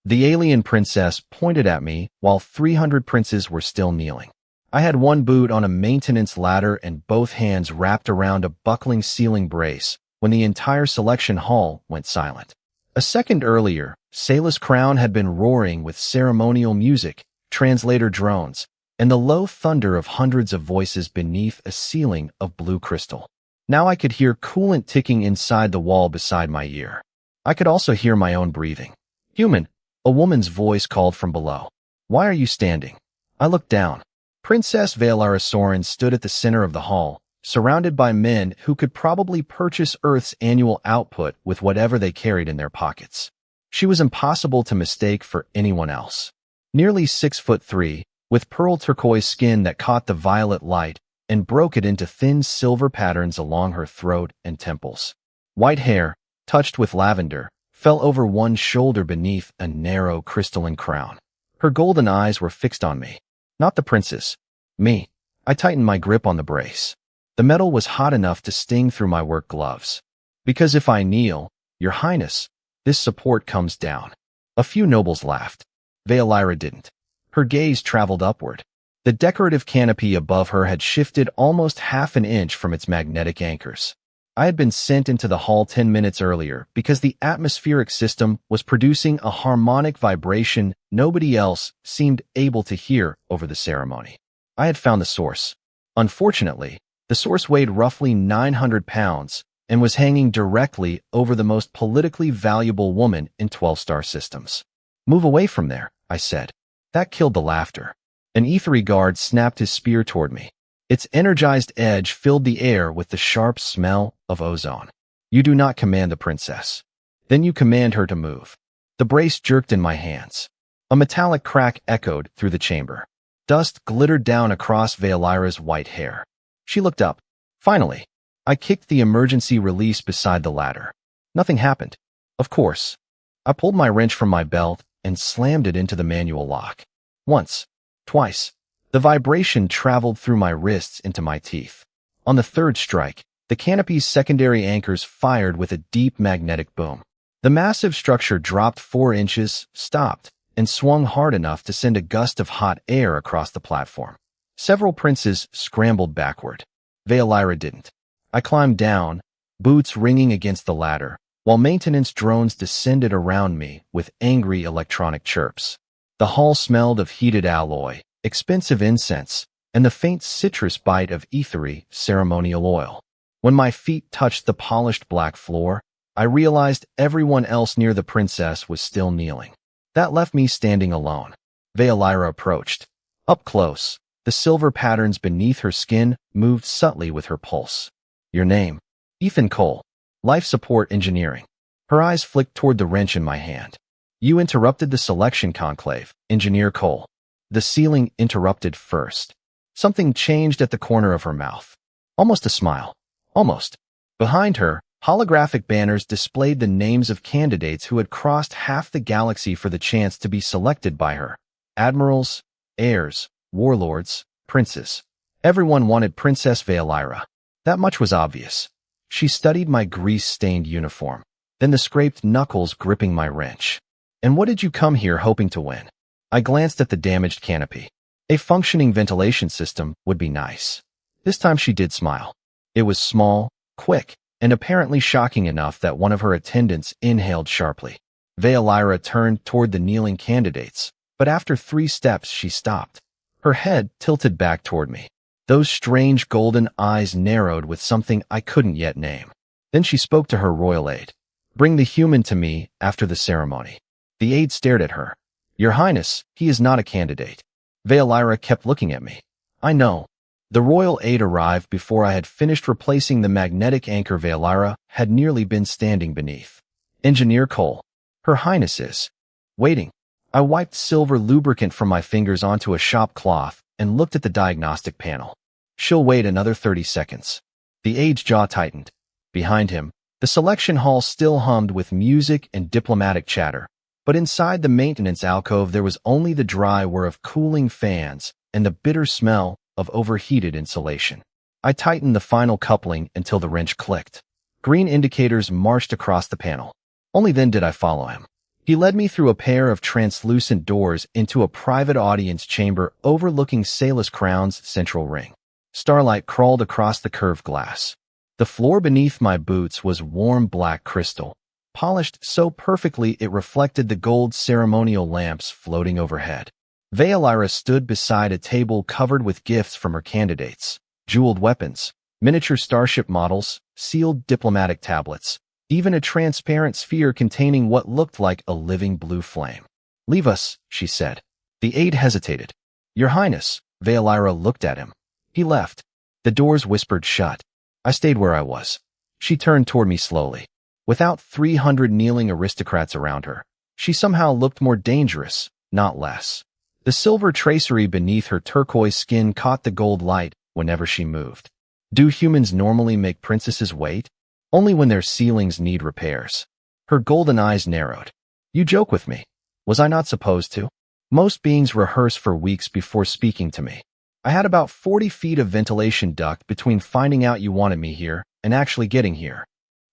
The alien princess pointed at me while 300 princes were still kneeling. I had one boot on a maintenance ladder and both hands wrapped around a buckling ceiling brace when the entire selection hall went silent. A second earlier, Sayla's crown had been roaring with ceremonial music, translator drones, and the low thunder of hundreds of voices beneath a ceiling of blue crystal. Now I could hear coolant ticking inside the wall beside my ear. I could also hear my own breathing. "Human," a woman's voice called from below. "Why are you standing?" I looked down. Princess Vaelira Soryn stood at the center of the hall, surrounded by men who could probably purchase Earth's annual output with whatever they carried in their pockets. She was impossible to mistake for anyone else. Nearly 6'3", with pearl turquoise skin that caught the violet light and broke it into thin silver patterns along her throat and temples. White hair, touched with lavender, fell over one shoulder beneath a narrow crystalline crown. Her golden eyes were fixed on me. Not the princess. Me. I tightened my grip on the brace. The metal was hot enough to sting through my work gloves. "Because if I kneel, Your Highness, this support comes down." A few nobles laughed. Vaelira didn't. Her gaze traveled upward. The decorative canopy above her had shifted almost half an inch from its magnetic anchors. I had been sent into the hall 10 minutes earlier because the atmospheric system was producing a harmonic vibration nobody else seemed able to hear over the ceremony. I had found the source. Unfortunately, the source weighed roughly 900 pounds and was hanging directly over the most politically valuable woman in 12-star systems. "Move away from there," I said. That killed the laughter. An ethery guard snapped his spear toward me. Its energized edge filled the air with the sharp smell of ozone. "You do not command the princess. Then you command her to move." The brace jerked in my hands. A metallic crack echoed through the chamber. Dust glittered down across Vaelira's white hair. She looked up. Finally, I kicked the emergency release beside the ladder. Nothing happened. Of course. I pulled my wrench from my belt and slammed it into the manual lock. Once. Twice. The vibration traveled through my wrists into my teeth. On the third strike, the canopy's secondary anchors fired with a deep magnetic boom. The massive structure dropped 4 inches, stopped, and swung hard enough to send a gust of hot air across the platform. Several princes scrambled backward. Vaelira didn't. I climbed down, boots ringing against the ladder, while maintenance drones descended around me with angry electronic chirps. The hall smelled of heated alloy, expensive incense, and the faint citrus bite of ethery ceremonial oil. When my feet touched the polished black floor, I realized everyone else near the princess was still kneeling. That left me standing alone. Vaelira approached. Up close, the silver patterns beneath her skin moved subtly with her pulse. "Your name?" "Ethan Cole. Life Support Engineering." Her eyes flicked toward the wrench in my hand. "You interrupted the selection conclave, Engineer Cole." The ceiling interrupted first. Something changed at the corner of her mouth. Almost a smile. Almost. Behind her, holographic banners displayed the names of candidates who had crossed half the galaxy for the chance to be selected by her. Admirals, heirs, warlords, princes. Everyone wanted Princess Vaelira. That much was obvious. She studied my grease-stained uniform, then the scraped knuckles gripping my wrench. "And what did you come here hoping to win?" I glanced at the damaged canopy. A functioning ventilation system would be nice. This time she did smile. It was small, quick, and apparently shocking enough that one of her attendants inhaled sharply. Vaelira turned toward the kneeling candidates, but after 3 steps she stopped. Her head tilted back toward me. Those strange golden eyes narrowed with something I couldn't yet name. Then she spoke to her royal aide. "Bring the human to me after the ceremony." The aide stared at her. "Your Highness, he is not a candidate." Vaelira kept looking at me. "I know." The royal aide arrived before I had finished replacing the magnetic anchor Vaelira had nearly been standing beneath. "Engineer Cole. Her Highness is waiting." I wiped silver lubricant from my fingers onto a shop cloth and looked at the diagnostic panel. "She'll wait another 30 seconds. The aide's jaw tightened. Behind him, the selection hall still hummed with music and diplomatic chatter, but inside the maintenance alcove there was only the dry whir of cooling fans and the bitter smell of overheated insulation. I tightened the final coupling until the wrench clicked. Green indicators marched across the panel. Only then did I follow him. He led me through a pair of translucent doors into a private audience chamber overlooking Saelis Crown's central ring. Starlight crawled across the curved glass. The floor beneath my boots was warm black crystal, polished so perfectly it reflected the gold ceremonial lamps floating overhead. Vaelira stood beside a table covered with gifts from her candidates, jeweled weapons, miniature starship models, sealed diplomatic tablets, even a transparent sphere containing what looked like a living blue flame. "Leave us," she said. The aide hesitated. "Your Highness," Vaelira looked at him. He left. The doors whispered shut. I stayed where I was. She turned toward me slowly. Without 300 kneeling aristocrats around her, she somehow looked more dangerous, not less. The silver tracery beneath her turquoise skin caught the gold light whenever she moved. Do humans normally make princesses wait? Only when their ceilings need repairs. Her golden eyes narrowed. "You joke with me. Was I not supposed to? Most beings rehearse for weeks before speaking to me. I had about 40 feet of ventilation duct between finding out you wanted me here and actually getting here."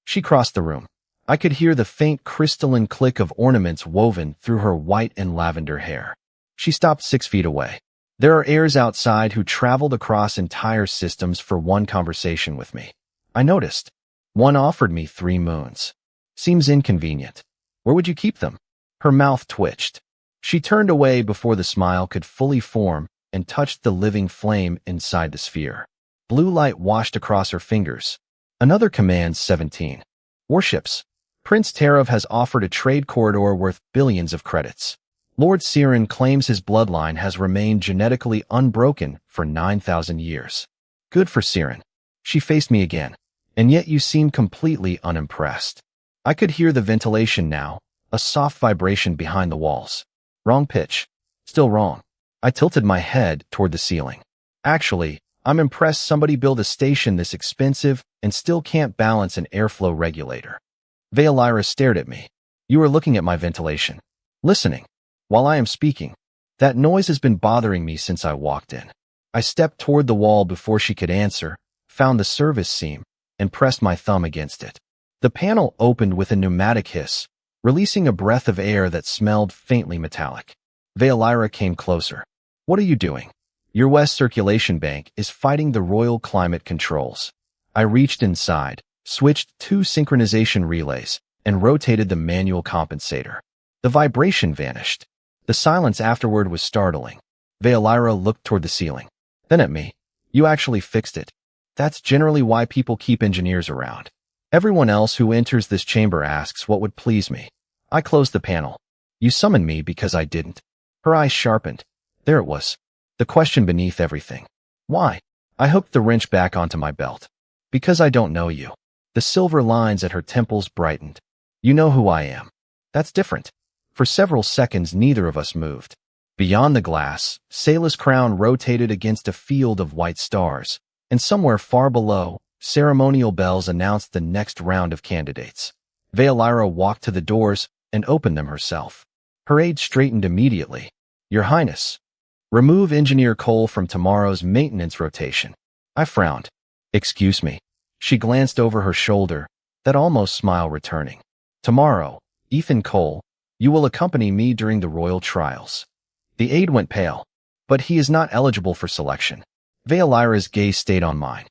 She crossed the room. I could hear the faint crystalline click of ornaments woven through her white and lavender hair. She stopped 6 feet away. "There are heirs outside who traveled across entire systems for one conversation with me. I noticed. One offered me 3 moons. Seems inconvenient. Where would you keep them?" Her mouth twitched. She turned away before the smile could fully form and touched the living flame inside the sphere. Blue light washed across her fingers. Another command 17. "Warships. Prince Terav has offered a trade corridor worth billions of credits. Lord Soryn claims his bloodline has remained genetically unbroken for 9,000 years. Good for Soryn." She faced me again. "And yet you seem completely unimpressed." I could hear the ventilation now, a soft vibration behind the walls. Wrong pitch. Still wrong. I tilted my head toward the ceiling. "Actually, I'm impressed somebody built a station this expensive and still can't balance an airflow regulator." Vaelira stared at me. "You are looking at my ventilation. Listening. While I am speaking. That noise has been bothering me since I walked in." I stepped toward the wall before she could answer, found the service seam, and pressed my thumb against it. The panel opened with a pneumatic hiss, releasing a breath of air that smelled faintly metallic. Vaelira came closer. "What are you doing?" "Your West Circulation Bank is fighting the royal climate controls." I reached inside, switched 2 synchronization relays, and rotated the manual compensator. The vibration vanished. The silence afterward was startling. Vaelira looked toward the ceiling, then at me. "You actually fixed it. That's generally why people keep engineers around. Everyone else who enters this chamber asks what would please me." I closed the panel. "You summoned me because I didn't." Her eyes sharpened. There it was. The question beneath everything. "Why?" I hooked the wrench back onto my belt. "Because I don't know you." The silver lines at her temples brightened. "You know who I am." "That's different." For several seconds neither of us moved. Beyond the glass, Saelis Crown rotated against a field of white stars, and somewhere far below, ceremonial bells announced the next round of candidates. Vaelira walked to the doors and opened them herself. Her aide straightened immediately. "Your Highness. Remove Engineer Cole from tomorrow's maintenance rotation." I frowned. "Excuse me." She glanced over her shoulder, that almost smile returning. "Tomorrow, Ethan Cole, you will accompany me during the royal trials." The aide went pale. "But he is not eligible for selection." Vaelira's gaze stayed on mine.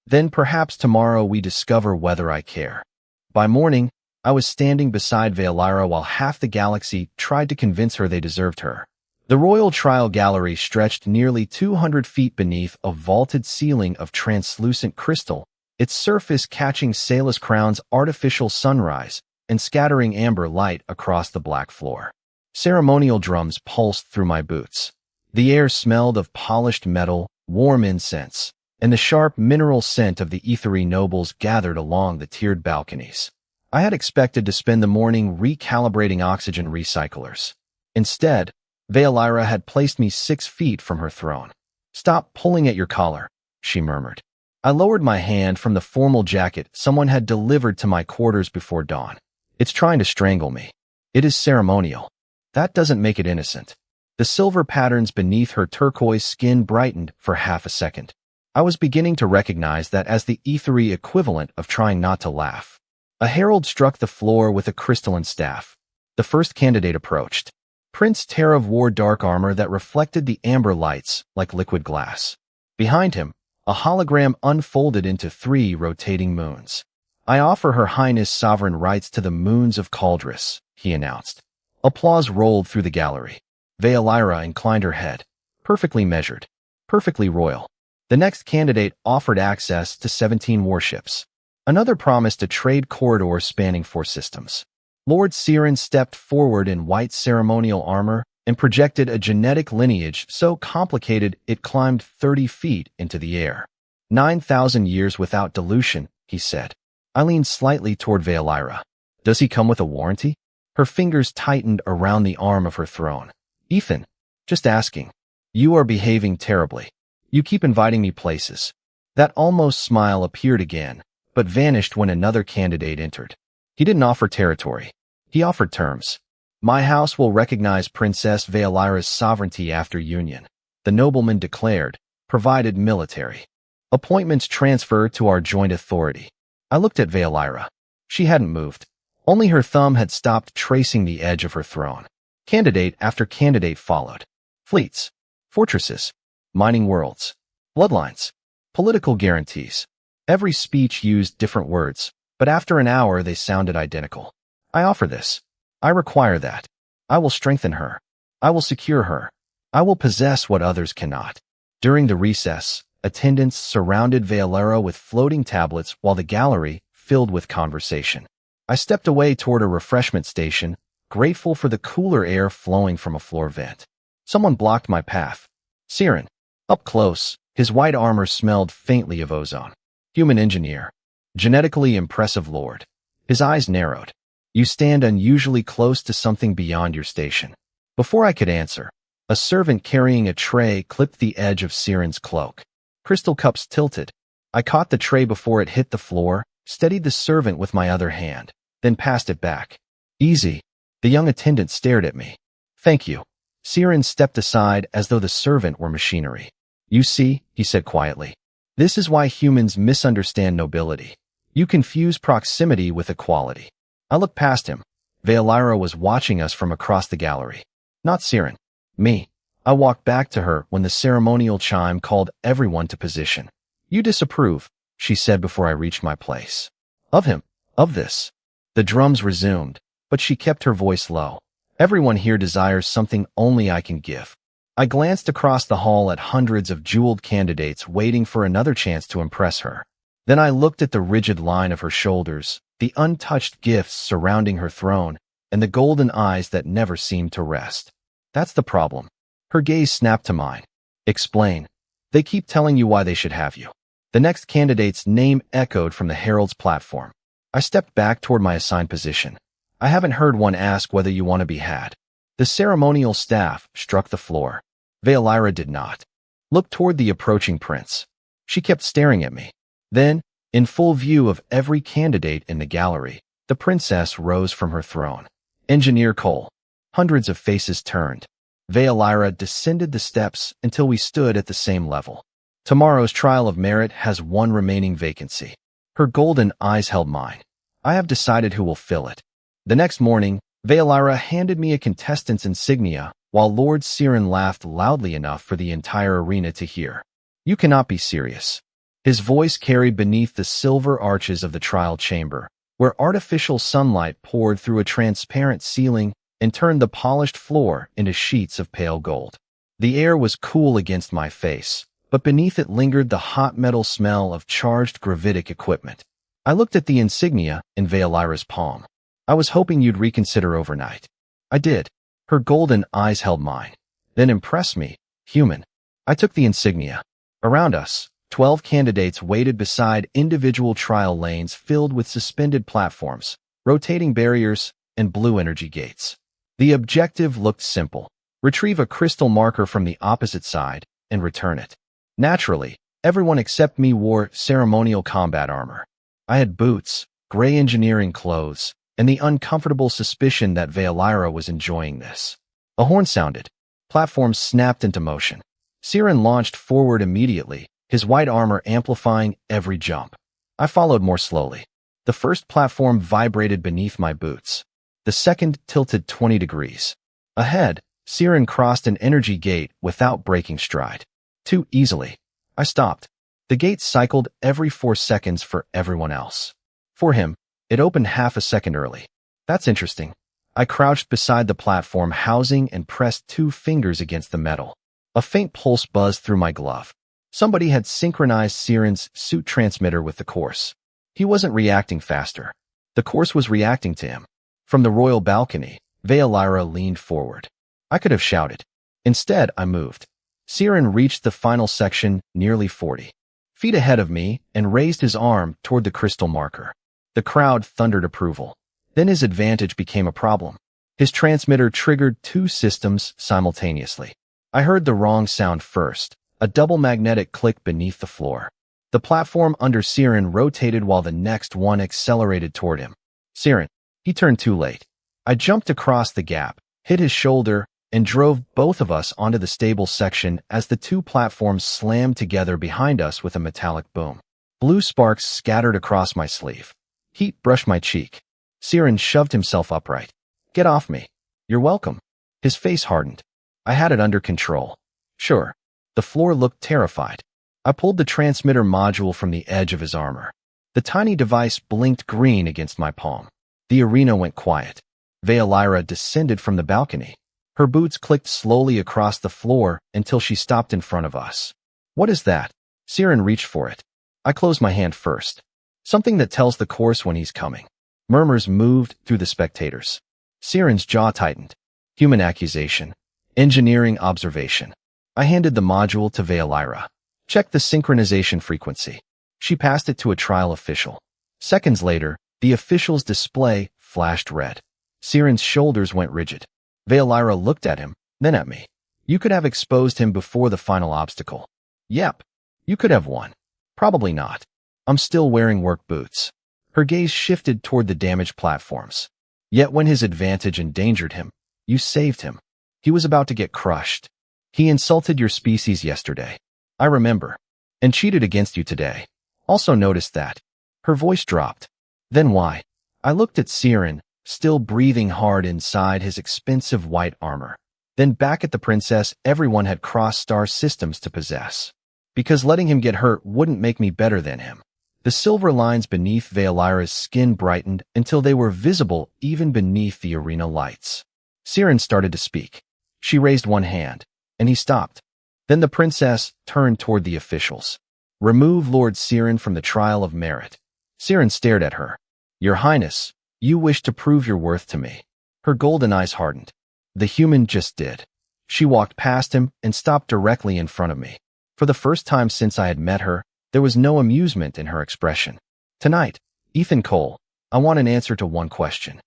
"Then perhaps tomorrow we discover whether I care." By morning, I was standing beside Vaelira while half the galaxy tried to convince her they deserved her. The royal trial gallery stretched nearly 200 feet beneath a vaulted ceiling of translucent crystal, its surface catching Saelis Crown's artificial sunrise and scattering amber light across the black floor. Ceremonial drums pulsed through my boots. The air smelled of polished metal, warm incense, and the sharp mineral scent of the ethery nobles gathered along the tiered balconies. I had expected to spend the morning recalibrating oxygen recyclers. Instead, Vaelira had placed me 6 feet from her throne. "Stop pulling at your collar," she murmured. I lowered my hand from the formal jacket someone had delivered to my quarters before dawn. "It's trying to strangle me." "It is ceremonial." "That doesn't make it innocent." The silver patterns beneath her turquoise skin brightened for half a second. I was beginning to recognize that as the ethery equivalent of trying not to laugh. A herald struck the floor with a crystalline staff. The first candidate approached. Prince Terav wore dark armor that reflected the amber lights like liquid glass. Behind him, a hologram unfolded into 3 rotating moons. "I offer Her Highness sovereign rights to the moons of Caldris," he announced. Applause rolled through the gallery. Vaelira inclined her head. Perfectly measured. Perfectly royal. The next candidate offered access to 17 warships. Another promised a trade corridor spanning 4 systems. Lord Soryn stepped forward in white ceremonial armor and projected a genetic lineage so complicated it climbed 30 feet into the air. 9,000 years without dilution, he said. I leaned slightly toward Vaelira. Does he come with a warranty? Her fingers tightened around the arm of her throne. Ethan, just asking. You are behaving terribly. You keep inviting me places. That almost smile appeared again, but vanished when another candidate entered. He didn't offer territory. He offered terms. My house will recognize Princess Vaelira's sovereignty after union, the nobleman declared, provided military. Appointments transfer to our joint authority. I looked at Vaelira. She hadn't moved. Only her thumb had stopped tracing the edge of her throne. Candidate after candidate followed. Fleets, fortresses, mining worlds, bloodlines, political guarantees. Every speech used different words, but after an hour they sounded identical. I offer this. I require that. I will strengthen her. I will secure her. I will possess what others cannot. During the recess, attendants surrounded Vaelira with floating tablets while the gallery filled with conversation. I stepped away toward a refreshment station, grateful for the cooler air flowing from a floor vent. Someone blocked my path. Soryn. Up close, his white armor smelled faintly of ozone. Human engineer. Genetically impressive lord. His eyes narrowed. You stand unusually close to something beyond your station. Before I could answer, a servant carrying a tray clipped the edge of Soryn's cloak. Crystal cups tilted. I caught the tray before it hit the floor, steadied the servant with my other hand, then passed it back. Easy. The young attendant stared at me. Thank you. Soryn stepped aside as though the servant were machinery. You see, he said quietly. This is why humans misunderstand nobility. You confuse proximity with equality. I looked past him. Vaelira was watching us from across the gallery. Not Soryn. Me. I walked back to her when the ceremonial chime called everyone to position. You disapprove, she said before I reached my place. Of him. Of this. The drums resumed, but she kept her voice low. Everyone here desires something only I can give. I glanced across the hall at hundreds of jeweled candidates waiting for another chance to impress her. Then I looked at the rigid line of her shoulders, the untouched gifts surrounding her throne, and the golden eyes that never seemed to rest. That's the problem. Her gaze snapped to mine. Explain. They keep telling you why they should have you. The next candidate's name echoed from the herald's platform. I stepped back toward my assigned position. I haven't heard one ask whether you want to be had. The ceremonial staff struck the floor. Vaelira did not. Looked toward the approaching prince. She kept staring at me. Then, in full view of every candidate in the gallery, the princess rose from her throne. Engineer Cole. Hundreds of faces turned. Vaelira descended the steps until we stood at the same level. Tomorrow's trial of merit has one remaining vacancy. Her golden eyes held mine. I have decided who will fill it. The next morning, Vaelira handed me a contestant's insignia, while Lord Soryn laughed loudly enough for the entire arena to hear. You cannot be serious. His voice carried beneath the silver arches of the trial chamber, where artificial sunlight poured through a transparent ceiling and turned the polished floor into sheets of pale gold. The air was cool against my face, but beneath it lingered the hot metal smell of charged gravitic equipment. I looked at the insignia in Vaelira's palm. I was hoping you'd reconsider overnight. I did. Her golden eyes held mine. Then impress me, human. I took the insignia. Around us, 12 candidates waited beside individual trial lanes filled with suspended platforms, rotating barriers, and blue energy gates. The objective looked simple. Retrieve a crystal marker from the opposite side and return it. Naturally, everyone except me wore ceremonial combat armor. I had boots, gray engineering clothes, and the uncomfortable suspicion that Vaelira was enjoying this. A horn sounded. Platforms snapped into motion. Soryn launched forward immediately, his white armor amplifying every jump. I followed more slowly. The first platform vibrated beneath my boots. The The second tilted 20 degrees. Ahead, Soryn crossed an energy gate without breaking stride. Too easily. I stopped. The gate cycled every 4 seconds for everyone else. For him, it opened half a second early. That's interesting. I crouched beside the platform housing and pressed 2 fingers against the metal. A faint pulse buzzed through my glove. Somebody had synchronized Soryn's suit transmitter with the course. He wasn't reacting faster. The course was reacting to him. From the royal balcony, Vaelira leaned forward. I could have shouted. Instead, I moved. Soryn reached the final section, nearly 40 feet ahead of me, and raised his arm toward the crystal marker. The crowd thundered approval. Then his advantage became a problem. His transmitter triggered 2 systems simultaneously. I heard the wrong sound first, a double magnetic click beneath the floor. The platform under Soryn rotated while the next one accelerated toward him. Soryn. He turned too late. I jumped across the gap, hit his shoulder, and drove both of us onto the stable section as the 2 platforms slammed together behind us with a metallic boom. Blue sparks scattered across my sleeve. Heat brushed my cheek. Soryn shoved himself upright. Get off me. You're welcome. His face hardened. I had it under control. Sure. The floor looked terrified. I pulled the transmitter module from the edge of his armor. The tiny device blinked green against my palm. The arena went quiet. Vaelira descended from the balcony. Her boots clicked slowly across the floor until she stopped in front of us. What is that? Soryn reached for it. I closed my hand first. Something that tells the course when he's coming. Murmurs moved through the spectators. Soryn's jaw tightened. Human accusation. Engineering observation. I handed the module to Vaelira. Check the synchronization frequency. She passed it to a trial official. Seconds later, the official's display flashed red. Soryn's shoulders went rigid. Vaelira looked at him, then at me. You could have exposed him before the final obstacle. Yep. You could have won. Probably not. I'm still wearing work boots. Her gaze shifted toward the damaged platforms. Yet when his advantage endangered him, you saved him. He was about to get crushed. He insulted your species yesterday. I remember. And cheated against you today. Also noticed that. Her voice dropped. Then why? I looked at Soryn, still breathing hard inside his expensive white armor. Then back at the princess everyone had cross-star systems to possess. Because letting him get hurt wouldn't make me better than him. The silver lines beneath Vaelira's skin brightened until they were visible even beneath the arena lights. Soryn started to speak. She raised one hand, and he stopped. Then the princess turned toward the officials. Remove Lord Soryn from the trial of merit. Soryn stared at her. Your Highness, you wish to prove your worth to me. Her golden eyes hardened. The human just did. She walked past him and stopped directly in front of me. For the first time since I had met her, there was no amusement in her expression. Tonight, Ethan Cole, I want an answer to one question.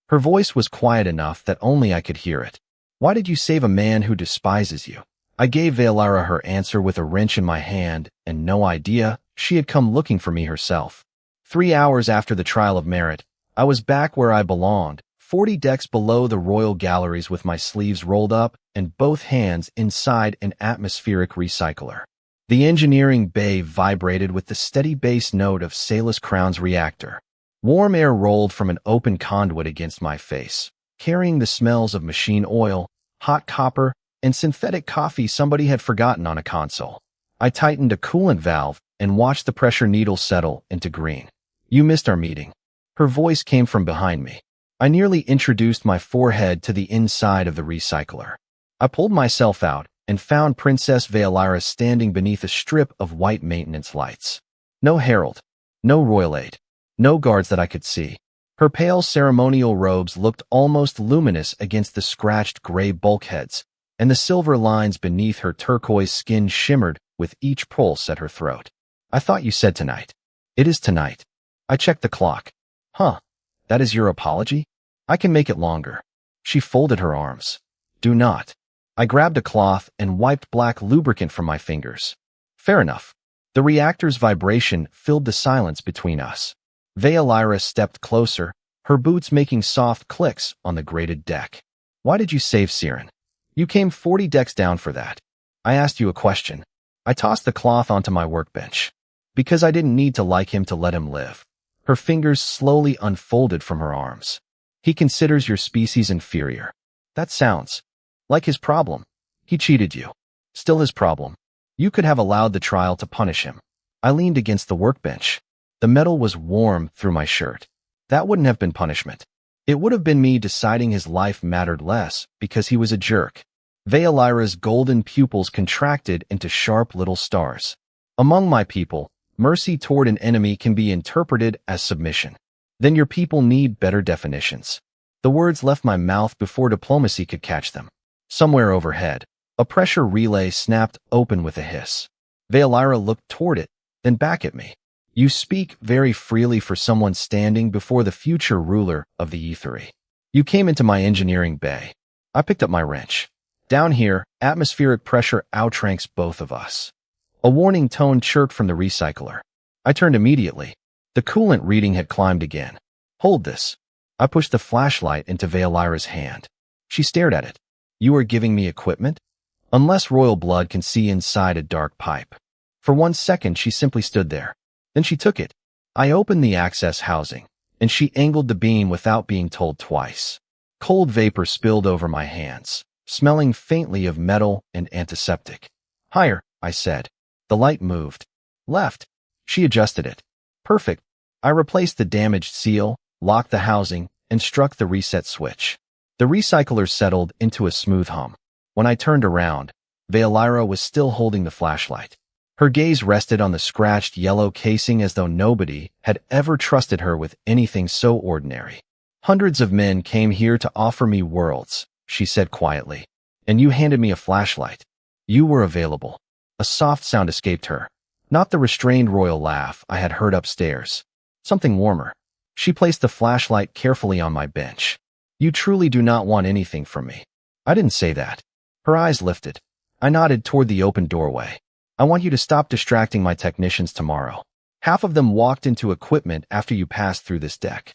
Her voice was quiet enough that only I could hear it. Why did you save a man who despises you? I gave Vaelira her answer with a wrench in my hand and no idea she had come looking for me herself. 3 hours after the trial of merit, I was back where I belonged, 40 decks below the royal galleries with my sleeves rolled up and both hands inside an atmospheric recycler. The engineering bay vibrated with the steady bass note of Salus Crown's reactor. Warm air rolled from an open conduit against my face, carrying the smells of machine oil, hot copper, and synthetic coffee somebody had forgotten on a console. I tightened a coolant valve and watched the pressure needle settle into green. You missed our meeting. Her voice came from behind me. I nearly introduced my forehead to the inside of the recycler. I pulled myself out and found Princess Vaelira standing beneath a strip of white maintenance lights. No herald, no royal aide, no guards that I could see. Her pale ceremonial robes looked almost luminous against the scratched gray bulkheads, and the silver lines beneath her turquoise skin shimmered with each pulse at her throat. I thought you said tonight. It is tonight. I checked the clock. Huh. That is your apology? I can make it longer. She folded her arms. Do not. I grabbed a cloth and wiped black lubricant from my fingers. Fair enough. The reactor's vibration filled the silence between us. Vaelira stepped closer, her boots making soft clicks on the grated deck. Why did you save Soryn? You came 40 decks down for that. I asked you a question. I tossed the cloth onto my workbench. Because I didn't need to like him to let him live. Her fingers slowly unfolded from her arms. He considers your species inferior. That sounds like his problem. He cheated you. Still his problem. You could have allowed the trial to punish him. I leaned against the workbench. The metal was warm through my shirt. That wouldn't have been punishment. It would have been me deciding his life mattered less because he was a jerk. Vaelira's golden pupils contracted into sharp little stars. Among my people, mercy toward an enemy can be interpreted as submission. Then your people need better definitions. The words left my mouth before diplomacy could catch them. Somewhere overhead, a pressure relay snapped open with a hiss. Vaelira looked toward it, then back at me. You speak very freely for someone standing before the future ruler of the Aethery. You came into my engineering bay. I picked up my wrench. Down here, atmospheric pressure outranks both of us. A warning tone chirped from the recycler. I turned immediately. The coolant reading had climbed again. Hold this. I pushed the flashlight into Vaelira's hand. She stared at it. You are giving me equipment? Unless royal blood can see inside a dark pipe. For 1 second, she simply stood there. Then she took it. I opened the access housing, and she angled the beam without being told twice. Cold vapor spilled over my hands, smelling faintly of metal and antiseptic. Higher, I said. The light moved. Left. She adjusted it. Perfect. I replaced the damaged seal, locked the housing, and struck the reset switch. The recycler settled into a smooth hum. When I turned around, Vaelira was still holding the flashlight. Her gaze rested on the scratched yellow casing as though nobody had ever trusted her with anything so ordinary. Hundreds of men came here to offer me worlds, she said quietly. And you handed me a flashlight. You were available. A soft sound escaped her. Not the restrained royal laugh I had heard upstairs. Something warmer. She placed the flashlight carefully on my bench. You truly do not want anything from me. I didn't say that. Her eyes lifted. I nodded toward the open doorway. I want you to stop distracting my technicians tomorrow. Half of them walked into equipment after you passed through this deck.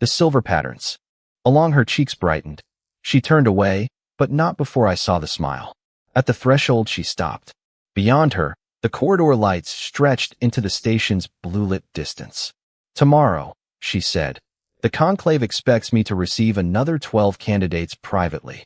The silver patterns. Along her cheeks brightened. She turned away, but not before I saw the smile. At the threshold, she stopped. Beyond her, the corridor lights stretched into the station's blue-lit distance. Tomorrow, she said, the conclave expects me to receive another 12 candidates privately.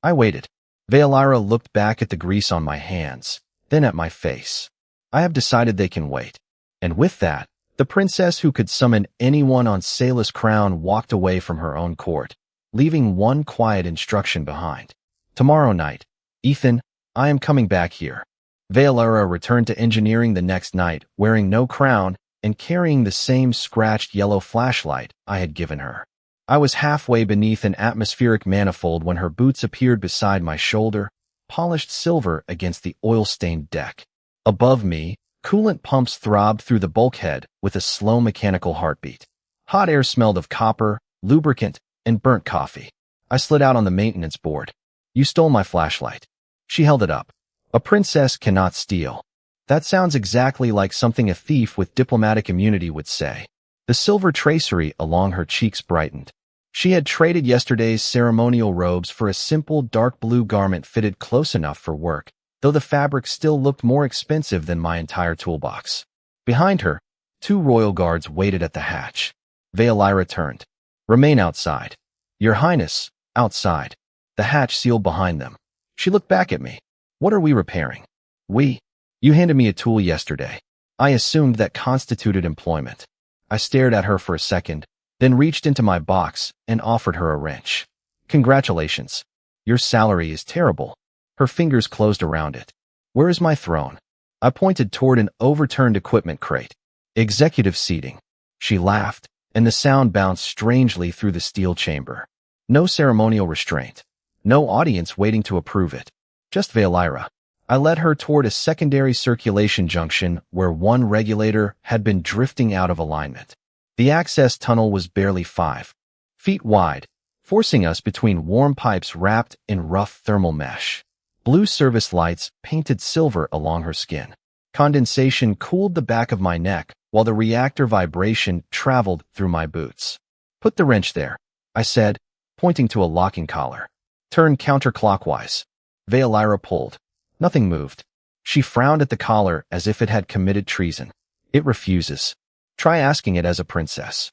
I waited. Vaelira looked back at the grease on my hands, then at my face. I have decided they can wait. And with that, the princess who could summon anyone on Saela's crown walked away from her own court, leaving one quiet instruction behind. Tomorrow night, Ethan, I am coming back here. Vaelira returned to engineering the next night, wearing no crown and carrying the same scratched yellow flashlight I had given her. I was halfway beneath an atmospheric manifold when her boots appeared beside my shoulder, polished silver against the oil-stained deck. Above me, coolant pumps throbbed through the bulkhead with a slow mechanical heartbeat. Hot air smelled of copper, lubricant, and burnt coffee. I slid out on the maintenance board. You stole my flashlight. She held it up. A princess cannot steal. That sounds exactly like something a thief with diplomatic immunity would say. The silver tracery along her cheeks brightened. She had traded yesterday's ceremonial robes for a simple dark blue garment fitted close enough for work, though the fabric still looked more expensive than my entire toolbox. Behind her, 2 royal guards waited at the hatch. Vaelira turned. Remain outside. Your Highness, outside. The hatch sealed behind them. She looked back at me. What are we repairing? You handed me a tool yesterday. I assumed that constituted employment. I stared at her for a second, then reached into my box and offered her a wrench. Congratulations. Your salary is terrible. Her fingers closed around it. Where is my throne? I pointed toward an overturned equipment crate. Executive seating. She laughed, and the sound bounced strangely through the steel chamber. No ceremonial restraint. No audience waiting to approve it. Just Vaelira. I led her toward a secondary circulation junction where one regulator had been drifting out of alignment. The access tunnel was barely 5 feet wide, forcing us between warm pipes wrapped in rough thermal mesh. Blue service lights painted silver along her skin. Condensation cooled the back of my neck, while the reactor vibration traveled through my boots. Put the wrench there, I said, pointing to a locking collar. Turn counterclockwise. Vaelira pulled. Nothing moved. She frowned at the collar as if it had committed treason. It refuses. Try asking it as a princess.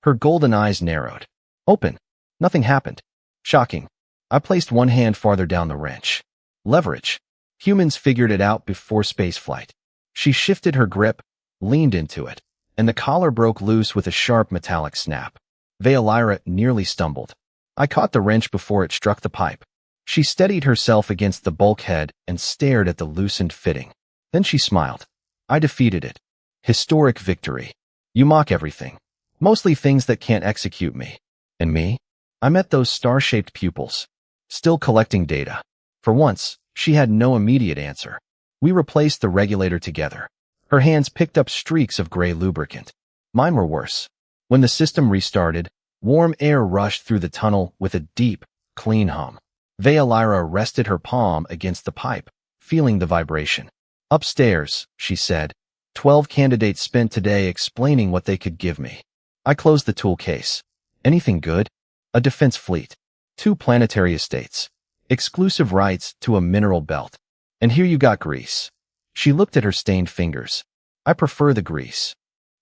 Her golden eyes narrowed. Open. Nothing happened. Shocking. I placed one hand farther down the wrench. Leverage. Humans figured it out before spaceflight. She shifted her grip, leaned into it, and the collar broke loose with a sharp metallic snap. Vaelira nearly stumbled. I caught the wrench before it struck the pipe. She steadied herself against the bulkhead and stared at the loosened fitting. Then she smiled. I defeated it. Historic victory. You mock everything. Mostly things that can't execute me. And me? I met those star-shaped pupils. Still collecting data. For once, she had no immediate answer. We replaced the regulator together. Her hands picked up streaks of gray lubricant. Mine were worse. When the system restarted, warm air rushed through the tunnel with a deep, clean hum. Vaelira rested her palm against the pipe, feeling the vibration. Upstairs, she said. 12 candidates spent today explaining what they could give me. I closed the tool case. Anything good? A defense fleet. 2 planetary estates. Exclusive rights to a mineral belt. And here you got grease. She looked at her stained fingers. I prefer the grease.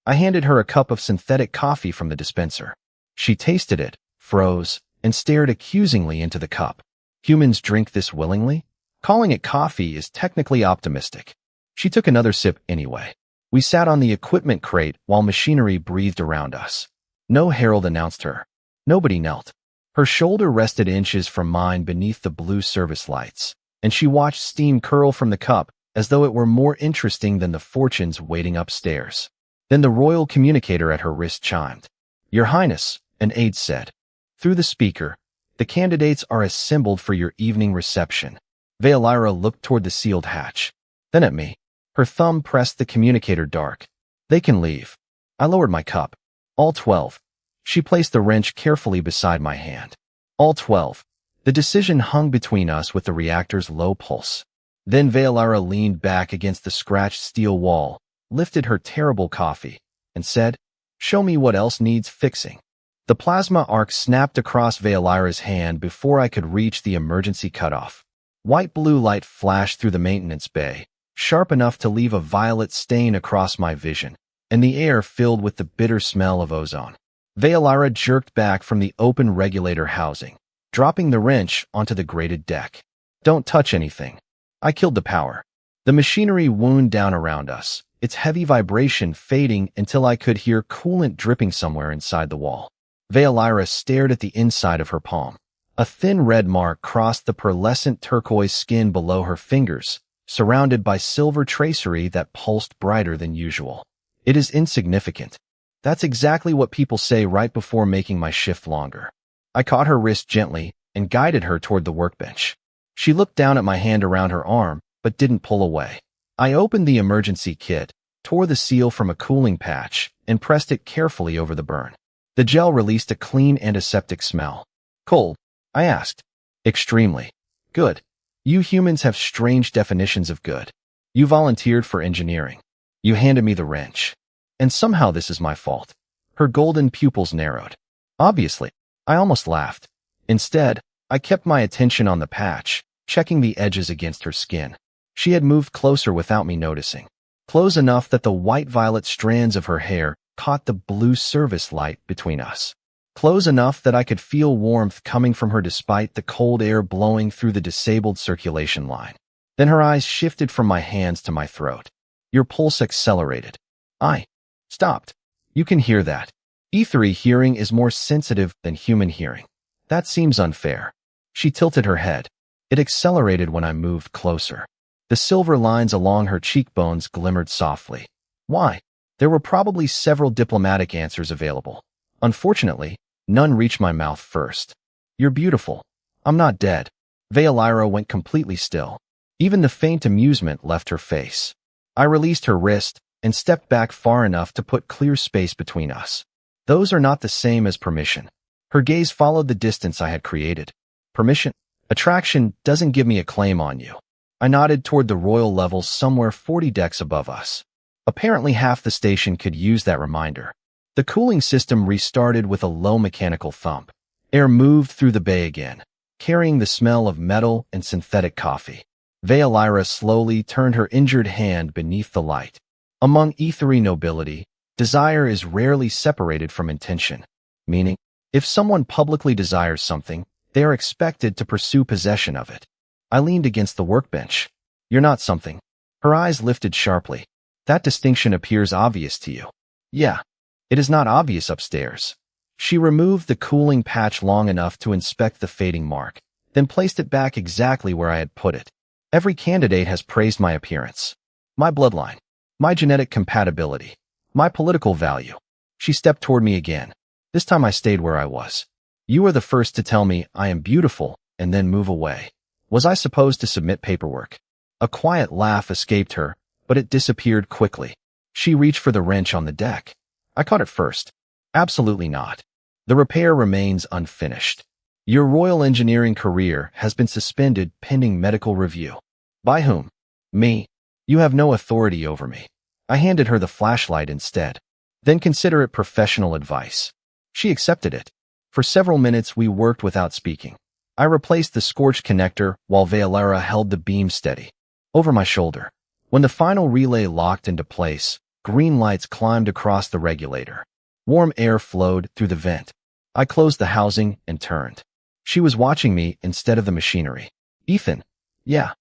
I handed her a cup of synthetic coffee from the dispenser. She tasted it, froze, and stared accusingly into the cup. Humans drink this willingly? Calling it coffee is technically optimistic. She took another sip anyway. We sat on the equipment crate while machinery breathed around us. No herald announced her. Nobody knelt. Her shoulder rested inches from mine beneath the blue service lights, and she watched steam curl from the cup as though it were more interesting than the fortunes waiting upstairs. Then the royal communicator at her wrist chimed. Your Highness, an aide said. Through the speaker, the candidates are assembled for your evening reception. Vaelira looked toward the sealed hatch. Then at me. Her thumb pressed the communicator dark. They can leave. I lowered my cup. All 12. She placed the wrench carefully beside my hand. All 12. The decision hung between us with the reactor's low pulse. Then Vaelira leaned back against the scratched steel wall, lifted her terrible coffee, and said, Show me what else needs fixing. The plasma arc snapped across Vaelira's hand before I could reach the emergency cutoff. White blue light flashed through the maintenance bay, sharp enough to leave a violet stain across my vision, and the air filled with the bitter smell of ozone. Vaelira jerked back from the open regulator housing, dropping the wrench onto the grated deck. Don't touch anything. I killed the power. The machinery wound down around us, its heavy vibration fading until I could hear coolant dripping somewhere inside the wall. Vaelira stared at the inside of her palm. A thin red mark crossed the pearlescent turquoise skin below her fingers, surrounded by silver tracery that pulsed brighter than usual. It is insignificant. That's exactly what people say right before making my shift longer. I caught her wrist gently and guided her toward the workbench. She looked down at my hand around her arm, but didn't pull away. I opened the emergency kit, tore the seal from a cooling patch, and pressed it carefully over the burn. The gel released a clean antiseptic smell. Cold? I asked. Extremely. Good. You humans have strange definitions of good. You volunteered for engineering. You handed me the wrench. And somehow this is my fault. Her golden pupils narrowed. Obviously. I almost laughed. Instead, I kept my attention on the patch, checking the edges against her skin. She had moved closer without me noticing. Close enough that the white-violet strands of her hair caught the blue service light between us. Close enough that I could feel warmth coming from her despite the cold air blowing through the disabled circulation line. Then her eyes shifted from my hands to my throat. Your pulse accelerated. I stopped. You can hear that. E3 hearing is more sensitive than human hearing. That seems unfair. She tilted her head. It accelerated when I moved closer. The silver lines along her cheekbones glimmered softly. Why? There were probably several diplomatic answers available. Unfortunately, none reached my mouth first. You're beautiful. I'm not dead. Vaelira went completely still. Even the faint amusement left her face. I released her wrist and stepped back far enough to put clear space between us. Those are not the same as permission. Her gaze followed the distance I had created. Permission? Attraction doesn't give me a claim on you. I nodded toward the royal levels somewhere 40 decks above us. Apparently half the station could use that reminder. The cooling system restarted with a low mechanical thump. Air moved through the bay again, carrying the smell of metal and synthetic coffee. Vaelira slowly turned her injured hand beneath the light. Among E3 nobility, desire is rarely separated from intention, meaning If someone publicly desires something, they are expected to pursue possession of it. I leaned against the workbench. You're not something. Her eyes lifted sharply. That distinction appears obvious to you. Yeah. It is not obvious upstairs. She removed the cooling patch long enough to inspect the fading mark, then placed it back exactly where I had put it. Every candidate has praised my appearance, my bloodline, my genetic compatibility, my political value. She stepped toward me again. This time I stayed where I was. You are the first to tell me I am beautiful and then move away. Was I supposed to submit paperwork? A quiet laugh escaped her, but it disappeared quickly. She reached for the wrench on the deck. I caught it first. Absolutely not. The repair remains unfinished. Your Royal Engineering career has been suspended pending medical review. By whom? Me. You have no authority over me. I handed her the flashlight instead. Then consider it professional advice. She accepted it. For several minutes we worked without speaking. I replaced the scorched connector while Vaelira held the beam steady. Over my shoulder. When the final relay locked into place, green lights climbed across the regulator. Warm air flowed through the vent. I closed the housing and turned. She was watching me instead of the machinery. Ethan. Yeah.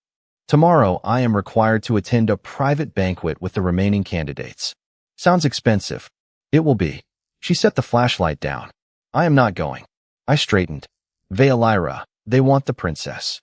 Tomorrow I am required to attend a private banquet with the remaining candidates. Sounds expensive. It will be. She set the flashlight down. I am not going. I straightened. Vaelira, they want the princess.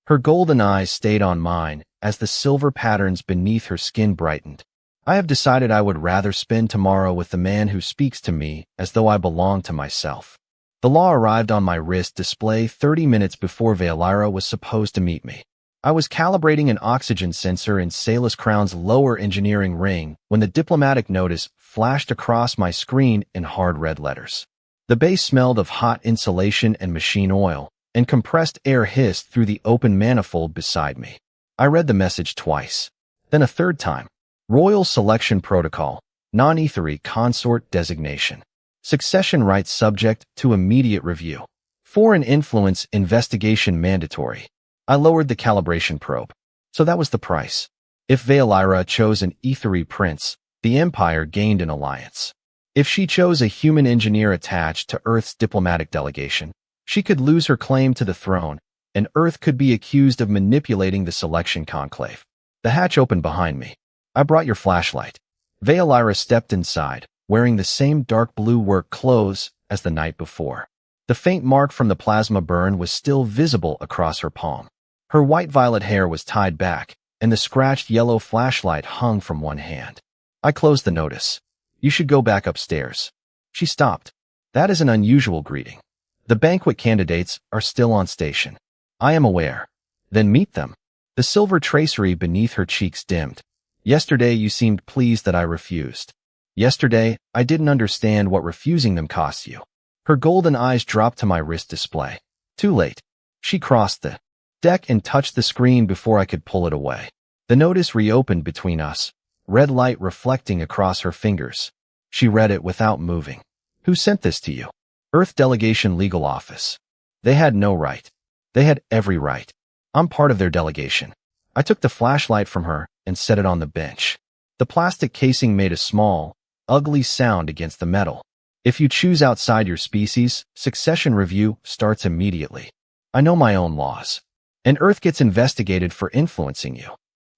Her golden eyes stayed on mine as the silver patterns beneath her skin brightened. I have decided I would rather spend tomorrow with the man who speaks to me as though I belong to myself. The law arrived on my wrist display 30 minutes before Vaelira was supposed to meet me. I was calibrating an oxygen sensor in Salis Crown's lower engineering ring when the diplomatic notice flashed across my screen in hard red letters. The base smelled of hot insulation and machine oil, and compressed air hissed through the open manifold beside me. I read the message twice, then a third time. Royal Selection Protocol, Non-Ethery Consort Designation. Succession rights subject to immediate review. Foreign influence investigation mandatory. I lowered the calibration probe. So that was the price. If Vaelira chose an ethery prince, the Empire gained an alliance. If she chose a human engineer attached to Earth's diplomatic delegation, she could lose her claim to the throne, and Earth could be accused of manipulating the selection conclave. The hatch opened behind me. I brought your flashlight. Vaelira stepped inside, wearing the same dark blue work clothes as the night before. The faint mark from the plasma burn was still visible across her palm. Her white-violet hair was tied back, and the scratched yellow flashlight hung from one hand. I closed the notice. You should go back upstairs. She stopped. That is an unusual greeting. The banquet candidates are still on station. I am aware. Then meet them. The silver tracery beneath her cheeks dimmed. Yesterday you seemed pleased that I refused. Yesterday, I didn't understand what refusing them costs you. Her golden eyes dropped to my wrist display. Too late. She crossed the deck and touched the screen before I could pull it away. The notice reopened between us, red light reflecting across her fingers. She read it without moving. Who sent this to you? Earth Delegation Legal Office. They had no right. They had every right. I'm part of their delegation. I took the flashlight from her and set it on the bench. The plastic casing made a small, ugly sound against the metal. If you choose outside your species, succession review starts immediately. I know my own laws. And Earth gets investigated for influencing you.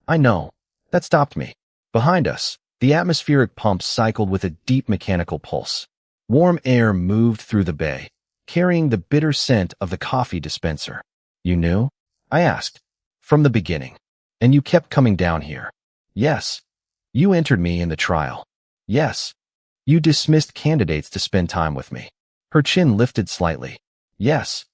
I know. That stopped me. Behind us, the atmospheric pumps cycled with a deep mechanical pulse. Warm air moved through the bay, carrying the bitter scent of the coffee dispenser. You knew? I asked. From the beginning. And you kept coming down here. Yes. You entered me in the trial. Yes. You dismissed candidates to spend time with me. Her chin lifted slightly. Yes.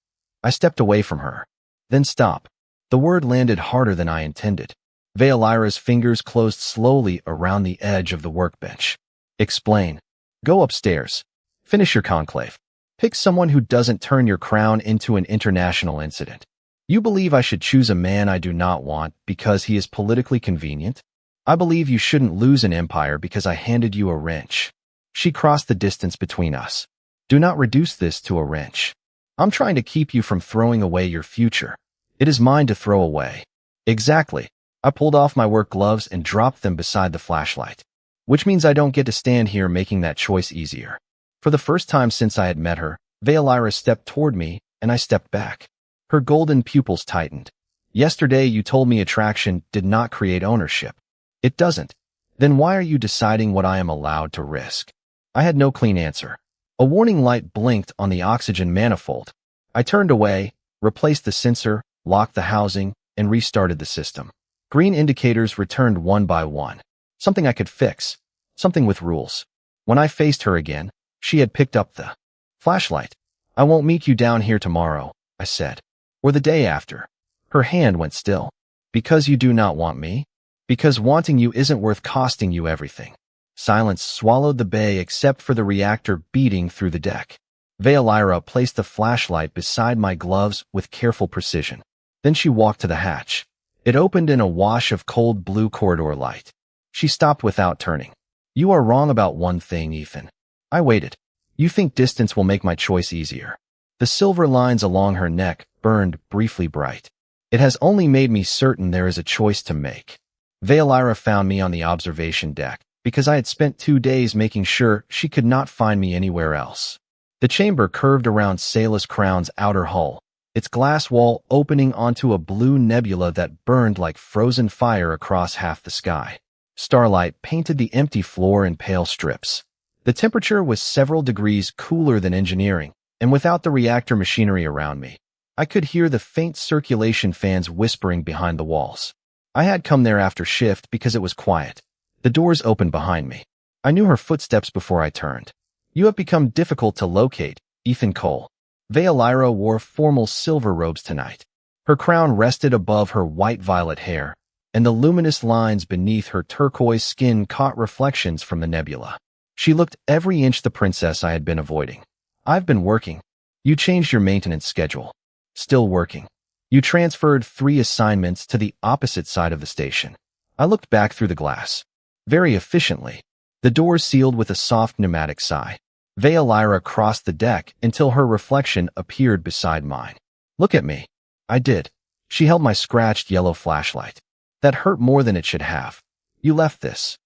I stepped away from her. Then stop. The word landed harder than I intended. Vaelira's fingers closed slowly around the edge of the workbench. Explain. Go upstairs. Finish your conclave. Pick someone who doesn't turn your crown into an international incident. You believe I should choose a man I do not want because he is politically convenient? I believe you shouldn't lose an empire because I handed you a wrench. She crossed the distance between us. Do not reduce this to a wrench. I'm trying to keep you from throwing away your future. It is mine to throw away. Exactly. I pulled off my work gloves and dropped them beside the flashlight. Which means I don't get to stand here making that choice easier. For the first time since I had met her, Vaelira stepped toward me, and I stepped back. Her golden pupils tightened. Yesterday you told me attraction did not create ownership. It doesn't. Then why are you deciding what I am allowed to risk? I had no clean answer. A warning light blinked on the oxygen manifold. I turned away, replaced the sensor, locked the housing, and restarted the system. Green indicators returned one by one. Something I could fix. Something with rules. When I faced her again, she had picked up the flashlight. I won't meet you down here tomorrow, I said. Or the day after. Her hand went still. Because you do not want me? Because wanting you isn't worth costing you everything. Silence swallowed the bay except for the reactor beating through the deck. Vaelira placed the flashlight beside my gloves with careful precision. Then she walked to the hatch. It opened in a wash of cold blue corridor light. She stopped without turning. You are wrong about one thing, Ethan. I waited. You think distance will make my choice easier. The silver lines along her neck burned briefly bright. It has only made me certain there is a choice to make. Vaelira found me on the observation deck because I had spent 2 days making sure she could not find me anywhere else. The chamber curved around Saelus Crown's outer hull, its glass wall opening onto a blue nebula that burned like frozen fire across half the sky. Starlight painted the empty floor in pale strips. The temperature was several degrees cooler than engineering, and without the reactor machinery around me, I could hear the faint circulation fans whispering behind the walls. I had come there after shift because it was quiet. The doors opened behind me. I knew her footsteps before I turned. You have become difficult to locate, Ethan Cole. Vaelira wore formal silver robes tonight. Her crown rested above her white-violet hair, and the luminous lines beneath her turquoise skin caught reflections from the nebula. She looked every inch the princess I had been avoiding. I've been working. You changed your maintenance schedule. Still working. You transferred 3 assignments to the opposite side of the station. I looked back through the glass. Very efficiently. The door sealed with a soft pneumatic sigh. Vaelira crossed the deck until her reflection appeared beside mine. Look at me. I did. She held my scratched yellow flashlight. That hurt more than it should have. You left this.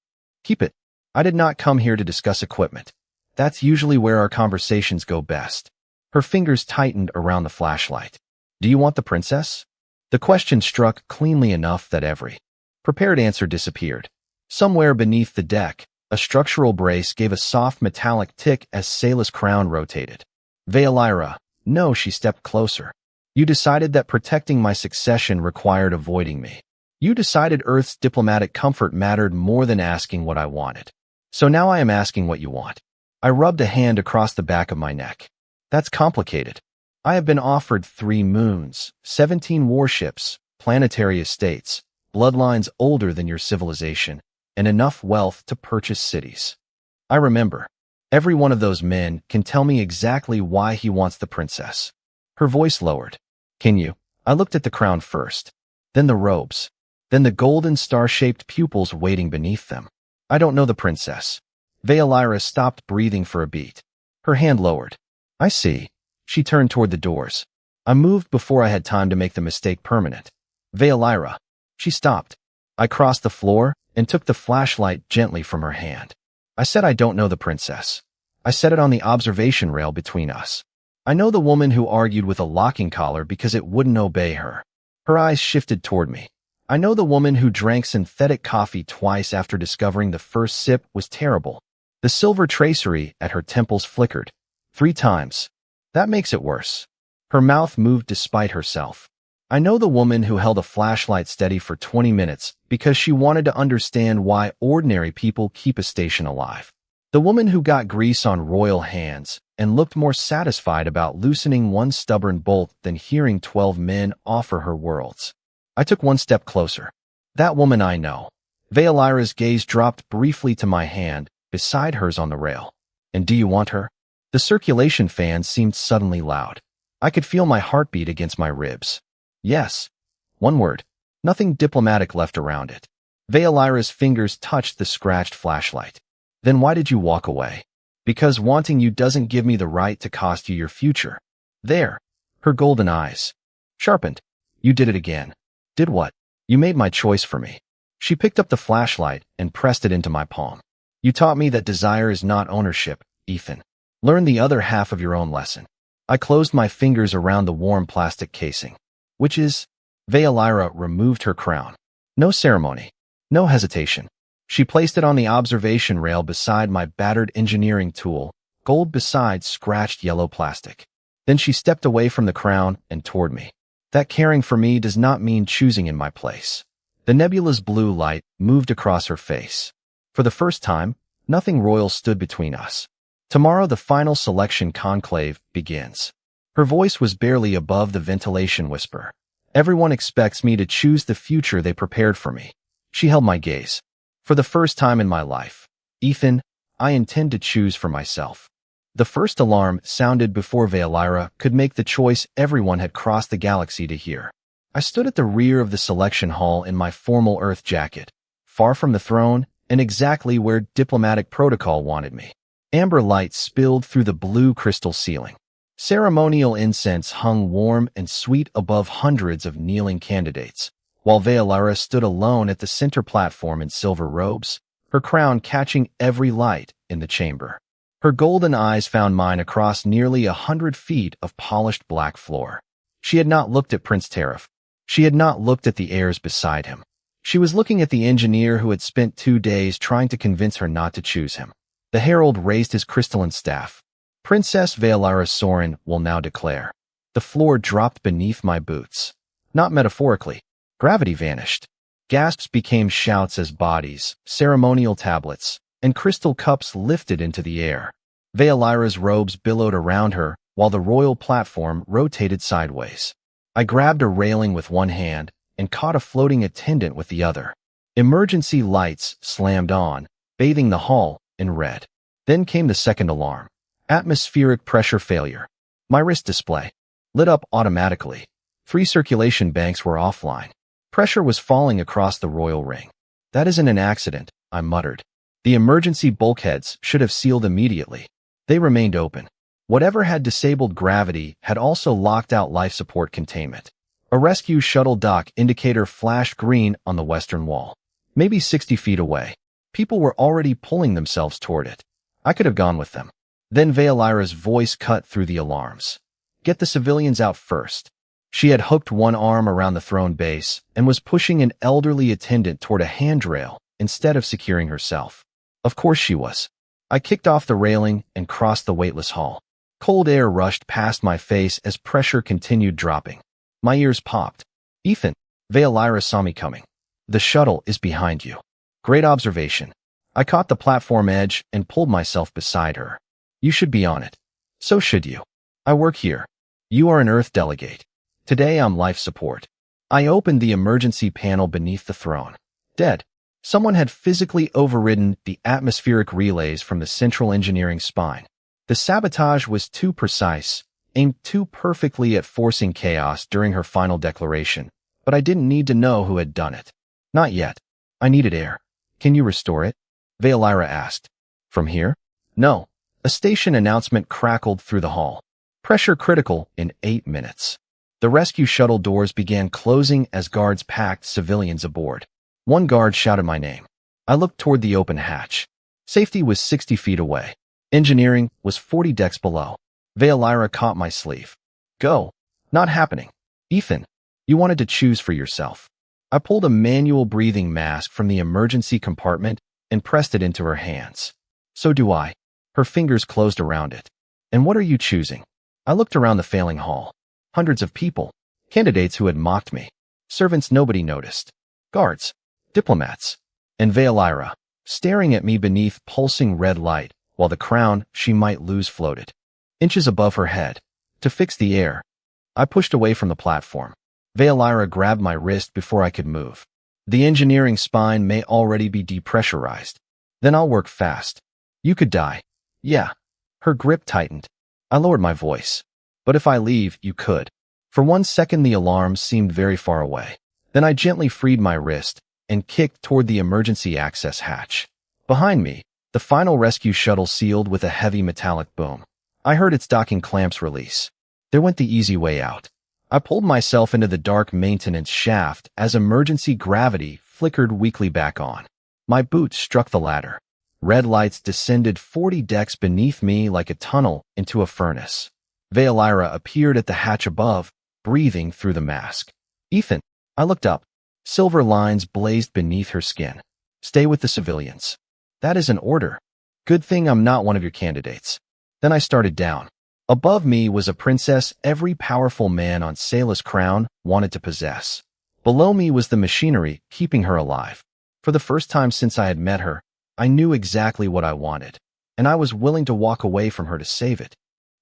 Keep it. I did not come here to discuss equipment. That's usually where our conversations go best. Her fingers tightened around the flashlight. Do you want the princess? The question struck cleanly enough that every prepared answer disappeared. Somewhere beneath the deck, a structural brace gave a soft metallic tick as Saelus Crown rotated. Vaelira, no, she stepped closer. You decided that protecting my succession required avoiding me. You decided Earth's diplomatic comfort mattered more than asking what I wanted. So now I am asking what you want. I rubbed a hand across the back of my neck. That's complicated. I have been offered 3 moons, 17 warships, planetary estates, bloodlines older than your civilization, and enough wealth to purchase cities. I remember. Every one of those men can tell me exactly why he wants the princess. Her voice lowered. Can you? I looked at the crown first, then the robes, then the golden star-shaped pupils waiting beneath them. I don't know the princess. Vaelira stopped breathing for a beat. Her hand lowered. I see. She turned toward the doors. I moved before I had time to make the mistake permanent. Vaelira. She stopped. I crossed the floor and took the flashlight gently from her hand. I said I don't know the princess. I set it on the observation rail between us. I know the woman who argued with a locking collar because it wouldn't obey her. Her eyes shifted toward me. I know the woman who drank synthetic coffee twice after discovering the first sip was terrible. The silver tracery at her temples flickered. 3 times. That makes it worse. Her mouth moved despite herself. I know the woman who held a flashlight steady for 20 minutes because she wanted to understand why ordinary people keep a station alive. The woman who got grease on royal hands and looked more satisfied about loosening one stubborn bolt than hearing 12 men offer her worlds. I took 1 step closer. That woman I know. Vaelira's gaze dropped briefly to my hand, beside hers on the rail. And do you want her? The circulation fan seemed suddenly loud. I could feel my heartbeat against my ribs. Yes. 1 word. Nothing diplomatic left around it. Vaelira's fingers touched the scratched flashlight. Then why did you walk away? Because wanting you doesn't give me the right to cost you your future. There. Her golden eyes sharpened. You did it again. Did what? You made my choice for me. She picked up the flashlight and pressed it into my palm. You taught me that desire is not ownership, Ethan. Learn the other half of your own lesson. I closed my fingers around the warm plastic casing. Which is? Vaelira removed her crown. No ceremony. No hesitation. She placed it on the observation rail beside my battered engineering tool, gold beside scratched yellow plastic. Then she stepped away from the crown and toward me. That caring for me does not mean choosing in my place. The nebula's blue light moved across her face. For the first time, nothing royal stood between us. Tomorrow the final selection conclave begins. Her voice was barely above the ventilation whisper. Everyone expects me to choose the future they prepared for me. She held my gaze. For the first time in my life, Ethan, I intend to choose for myself. The first alarm sounded before Vaelira could make the choice everyone had crossed the galaxy to hear. I stood at the rear of the selection hall in my formal Earth jacket, far from the throne and exactly where diplomatic protocol wanted me. Amber light spilled through the blue crystal ceiling. Ceremonial incense hung warm and sweet above hundreds of kneeling candidates, while Vaelira stood alone at the center platform in silver robes, her crown catching every light in the chamber. Her golden eyes found mine across nearly 100 feet of polished black floor. She had not looked at Prince Tariff. She had not looked at the heirs beside him. She was looking at the engineer who had spent 2 days trying to convince her not to choose him. The herald raised his crystalline staff. Princess Vaelira Soryn will now declare. The floor dropped beneath my boots. Not metaphorically. Gravity vanished. Gasps became shouts as bodies, ceremonial tablets, and crystal cups lifted into the air. Vaelira's robes billowed around her, while the royal platform rotated sideways. I grabbed a railing with one hand and caught a floating attendant with the other. Emergency lights slammed on, bathing the hall in red. Then came the second alarm. Atmospheric pressure failure. My wrist display lit up automatically. 3 circulation banks were offline. Pressure was falling across the royal ring. That isn't an accident, I muttered. The emergency bulkheads should have sealed immediately. They remained open. Whatever had disabled gravity had also locked out life support containment. A rescue shuttle dock indicator flashed green on the western wall. Maybe 60 feet away. People were already pulling themselves toward it. I could have gone with them. Then Vaelira's voice cut through the alarms. Get the civilians out first. She had hooked one arm around the throne base and was pushing an elderly attendant toward a handrail instead of securing herself. Of course she was. I kicked off the railing and crossed the weightless hall. Cold air rushed past my face as pressure continued dropping. My ears popped. Ethan, Vaelira saw me coming. The shuttle is behind you. Great observation. I caught the platform edge and pulled myself beside her. You should be on it. So should you. I work here. You are an Earth delegate. Today I'm life support. I opened the emergency panel beneath the throne. Dead. Someone had physically overridden the atmospheric relays from the central engineering spine. The sabotage was too precise, aimed too perfectly at forcing chaos during her final declaration, but I didn't need to know who had done it. Not yet. I needed air. Can you restore it? Vaelira asked. From here? No. A station announcement crackled through the hall. Pressure critical in 8 minutes. The rescue shuttle doors began closing as guards packed civilians aboard. One guard shouted my name. I looked toward the open hatch. Safety was 60 feet away. Engineering was 40 decks below. Vaelira caught my sleeve. Go. Not happening. Ethan, you wanted to choose for yourself. I pulled a manual breathing mask from the emergency compartment and pressed it into her hands. So do I. Her fingers closed around it. And what are you choosing? I looked around the failing hall. Hundreds of people. Candidates who had mocked me. Servants nobody noticed. Guards. Diplomats. And Vaelira, staring at me beneath pulsing red light, while the crown she might lose floated. Inches above her head. To fix the air. I pushed away from the platform. Vaelira grabbed my wrist before I could move. The engineering spine may already be depressurized. Then I'll work fast. You could die. Yeah. Her grip tightened. I lowered my voice. But if I leave, you could. For 1 second the alarms seemed very far away. Then I gently freed my wrist and kicked toward the emergency access hatch. Behind me, the final rescue shuttle sealed with a heavy metallic boom. I heard its docking clamps release. There went the easy way out. I pulled myself into the dark maintenance shaft as emergency gravity flickered weakly back on. My boots struck the ladder. Red lights descended 40 decks beneath me like a tunnel into a furnace. Vaelira appeared at the hatch above, breathing through the mask. "Ethan." I looked up. Silver lines blazed beneath her skin. "Stay with the civilians." "That is an order." "Good thing I'm not one of your candidates." Then I started down. Above me was a princess every powerful man on Vaelira's crown wanted to possess. Below me was the machinery keeping her alive. For the first time since I had met her, I knew exactly what I wanted, and I was willing to walk away from her to save it.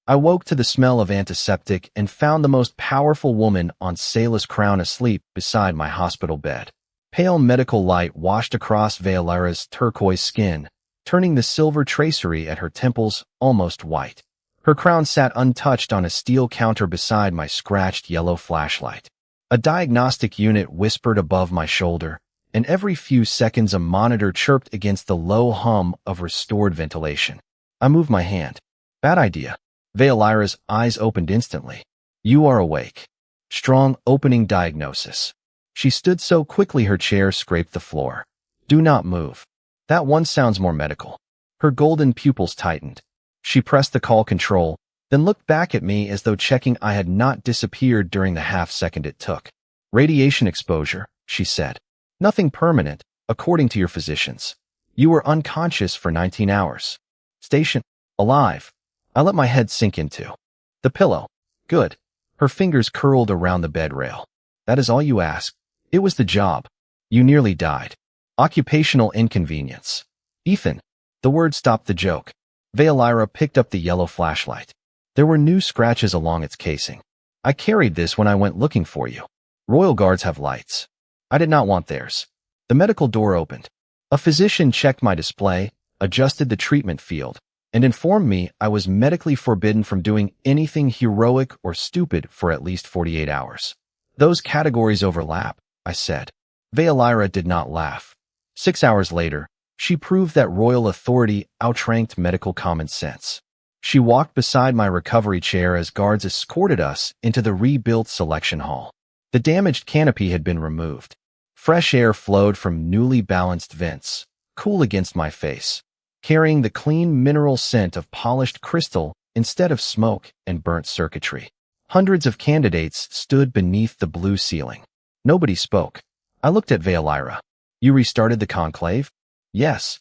I woke to the smell of antiseptic and found the most powerful woman on Vaelira's crown asleep beside my hospital bed. Pale medical light washed across Vaelira's turquoise skin, turning the silver tracery at her temples almost white. Her crown sat untouched on a steel counter beside my scratched yellow flashlight. A diagnostic unit whispered above my shoulder, and every few seconds a monitor chirped against the low hum of restored ventilation. I moved my hand. "Bad idea." Vaelira's eyes opened instantly. "You are awake." Strong opening diagnosis. She stood so quickly her chair scraped the floor. "Do not move." "That one sounds more medical." Her golden pupils tightened. She pressed the call control, then looked back at me as though checking I had not disappeared during the half-second it took. "Radiation exposure," she said. "Nothing permanent, according to your physicians. You were unconscious for 19 hours. Station. Alive." I let my head sink into the pillow. "Good." Her fingers curled around the bed rail. "That is all you ask." "It was the job." "You nearly died." "Occupational inconvenience." "Ethan." The word stopped the joke. Vaelira picked up the yellow flashlight. There were new scratches along its casing. "I carried this when I went looking for you. Royal guards have lights." I did not want theirs. The medical door opened. A physician checked my display, adjusted the treatment field, and informed me I was medically forbidden from doing anything heroic or stupid for at least 48 hours. "Those categories overlap," I said. Vaelira did not laugh. 6 hours later, she proved that royal authority outranked medical common sense. She walked beside my recovery chair as guards escorted us into the rebuilt selection hall. The damaged canopy had been removed. Fresh air flowed from newly balanced vents, cool against my face, carrying the clean mineral scent of polished crystal instead of smoke and burnt circuitry. Hundreds of candidates stood beneath the blue ceiling. Nobody spoke. I looked at Vaelira. "You restarted the conclave?" "Yes."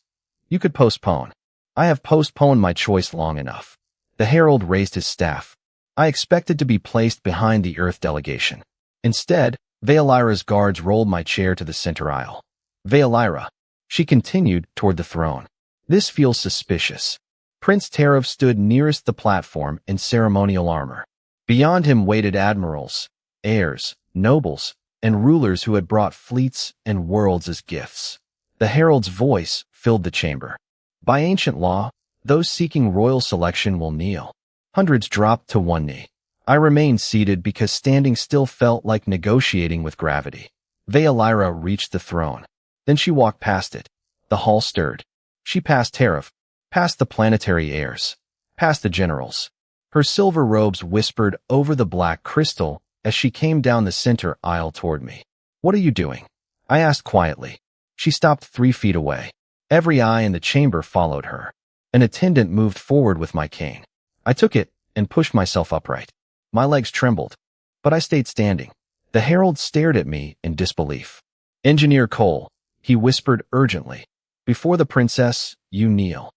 "You could postpone." "I have postponed my choice long enough." The herald raised his staff. I expected to be placed behind the Earth delegation. Instead, Vaelira's guards rolled my chair to the center aisle. "Vaelira." She continued toward the throne. "This feels suspicious." Prince Tariv stood nearest the platform in ceremonial armor. Beyond him waited admirals, heirs, nobles, and rulers who had brought fleets and worlds as gifts. The herald's voice filled the chamber. "By ancient law, those seeking royal selection will kneel." Hundreds dropped to one knee. I remained seated because standing still felt like negotiating with gravity. Vaelira reached the throne. Then she walked past it. The hall stirred. She passed Tariv, past the planetary heirs, past the generals. Her silver robes whispered over the black crystal as she came down the center aisle toward me. "What are you doing?" I asked quietly. She stopped 3 feet away. Every eye in the chamber followed her. An attendant moved forward with my cane. I took it and pushed myself upright. My legs trembled, but I stayed standing. The herald stared at me in disbelief. "Engineer Cole," he whispered urgently. "Before the princess, you kneel."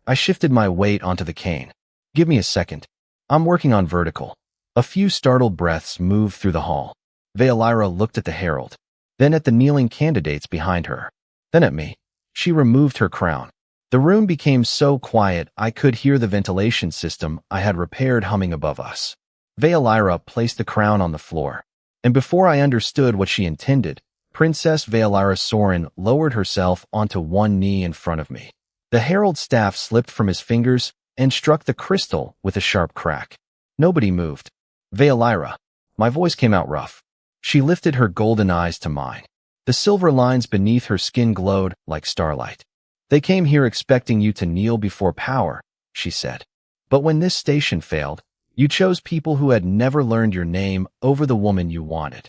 I shifted my weight onto the cane. "Give me a second. I'm working on vertical." A few startled breaths moved through the hall. Vaelira looked at the herald, then at the kneeling candidates behind her, then at me. She removed her crown. The room became so quiet I could hear the ventilation system I had repaired humming above us. Vaelira placed the crown on the floor, and before I understood what she intended, Princess Vaelira Soryn lowered herself onto one knee in front of me. The herald's staff slipped from his fingers and struck the crystal with a sharp crack. Nobody moved. "Vaelira." My voice came out rough. She lifted her golden eyes to mine. The silver lines beneath her skin glowed like starlight. "They came here expecting you to kneel before power," she said. "But when this station failed, you chose people who had never learned your name over the woman you wanted."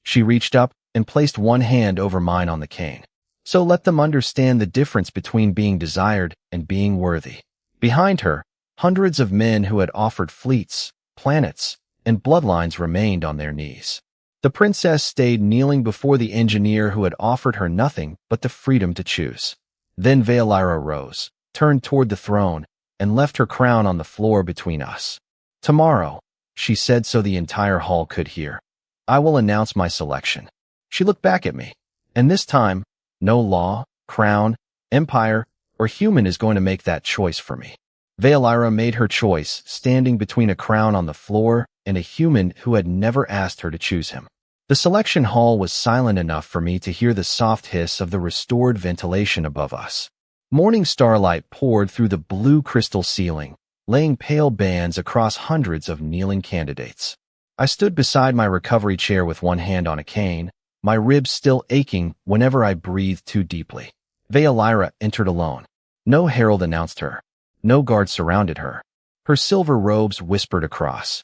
She reached up and placed one hand over mine on the cane. "So let them understand the difference between being desired and being worthy." Behind her, hundreds of men who had offered fleets, planets, and bloodlines remained on their knees. The princess stayed kneeling before the engineer who had offered her nothing but the freedom to choose. Then Vaelira rose, turned toward the throne, and left her crown on the floor between us. "Tomorrow," she said so the entire hall could hear, "I will announce my selection." She looked back at me, and this time, no law, crown, empire, or human is going to make that choice for me. Vaelira made her choice, standing between a crown on the floor and a human who had never asked her to choose him. The selection hall was silent enough for me to hear the soft hiss of the restored ventilation above us. Morning starlight poured through the blue crystal ceiling, laying pale bands across hundreds of kneeling candidates. I stood beside my recovery chair with one hand on a cane, my ribs still aching whenever I breathed too deeply. Vaelira entered alone. No herald announced her. No guard surrounded her. Her silver robes whispered across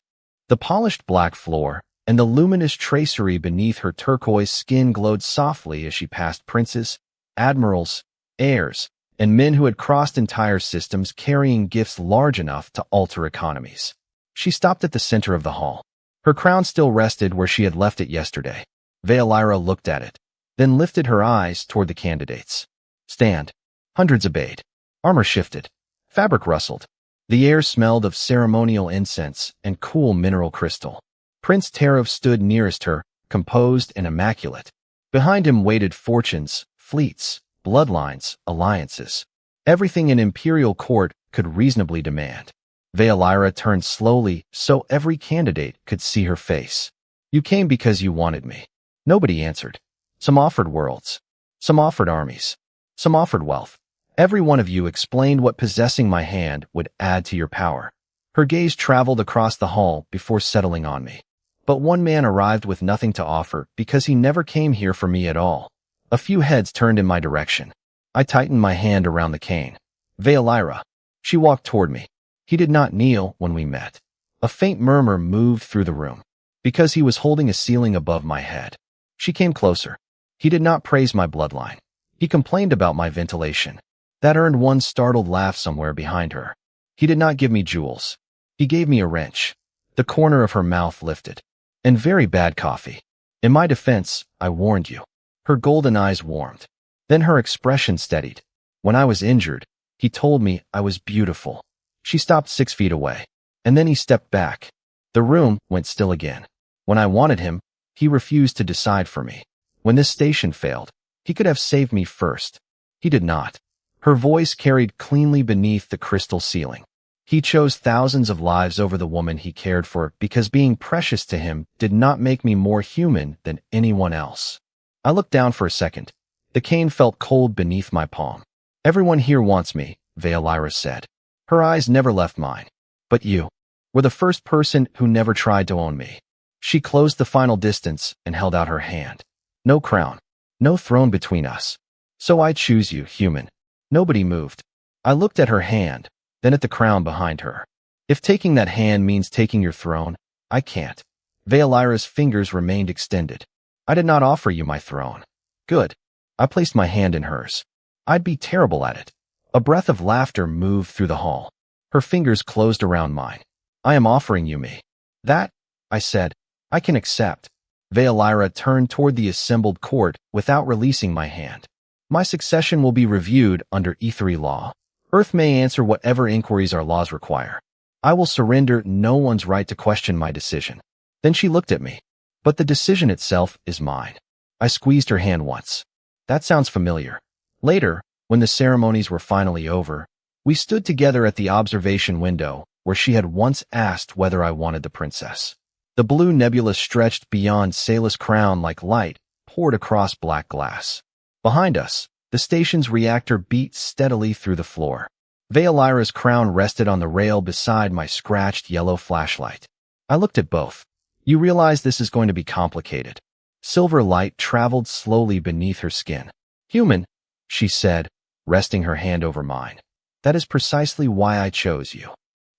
the polished black floor, and the luminous tracery beneath her turquoise skin glowed softly as she passed princes, admirals, heirs, and men who had crossed entire systems carrying gifts large enough to alter economies. She stopped at the center of the hall. Her crown still rested where she had left it yesterday. Vaelira looked at it, then lifted her eyes toward the candidates. "Stand." Hundreds obeyed. Armor shifted. Fabric rustled. The air smelled of ceremonial incense and cool mineral crystal. Prince Terav stood nearest her, composed and immaculate. Behind him waited fortunes, fleets, bloodlines, alliances. Everything an imperial court could reasonably demand. Vaelira turned slowly so every candidate could see her face. "You came because you wanted me." Nobody answered. Some offered worlds. Some offered armies. Some offered wealth. Every one of you explained what possessing my hand would add to your power. Her gaze traveled across the hall before settling on me. But one man arrived with nothing to offer because he never came here for me at all. A few heads turned in my direction. I tightened my hand around the cane. "Vaelira." She walked toward me. He did not kneel when we met. A faint murmur moved through the room. Because he was holding a ceiling above my head. She came closer. He did not praise my bloodline. He complained about my ventilation. That earned one startled laugh somewhere behind her. He did not give me jewels. He gave me a wrench. The corner of her mouth lifted. "And very bad coffee. In my defense, I warned you." Her golden eyes warmed. Then her expression steadied. "When I was injured, he told me I was beautiful." She stopped 6 feet away. And then he stepped back. The room went still again. When I wanted him, he refused to decide for me. When this station failed, he could have saved me first. He did not. Her voice carried cleanly beneath the crystal ceiling. He chose thousands of lives over the woman he cared for because being precious to him did not make me more human than anyone else. I looked down for a second. The cane felt cold beneath my palm. "Everyone here wants me," Vaelira said. Her eyes never left mine. "But you were the first person who never tried to own me." She closed the final distance and held out her hand. "No crown, no throne between us. So I choose you, human." Nobody moved. I looked at her hand, then at the crown behind her. "If taking that hand means taking your throne, I can't." Vaelira's fingers remained extended. "I did not offer you my throne." "Good." I placed my hand in hers. "I'd be terrible at it." A breath of laughter moved through the hall. Her fingers closed around mine. "I am offering you me." "That," I said, "I can accept." Vaelira turned toward the assembled court without releasing my hand. "My succession will be reviewed under E3 law. Earth may answer whatever inquiries our laws require. I will surrender no one's right to question my decision." Then she looked at me. "But the decision itself is mine." I squeezed her hand once. "That sounds familiar." Later, when the ceremonies were finally over, we stood together at the observation window where she had once asked whether I wanted the princess. The blue nebula stretched beyond Saela's crown like light poured across black glass. Behind us, the station's reactor beat steadily through the floor. Vaelira's crown rested on the rail beside my scratched yellow flashlight. I looked at both. "You realize this is going to be complicated." Silver light traveled slowly beneath her skin. "Human," she said, resting her hand over mine. "That is precisely why I chose you."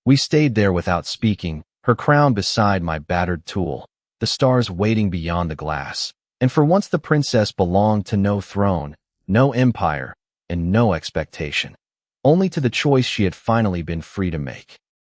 We stayed there without speaking, her crown beside my battered tool, the stars waiting beyond the glass. And for once the princess belonged to no throne, no empire, and no expectation. Only to the choice she had finally been free to make.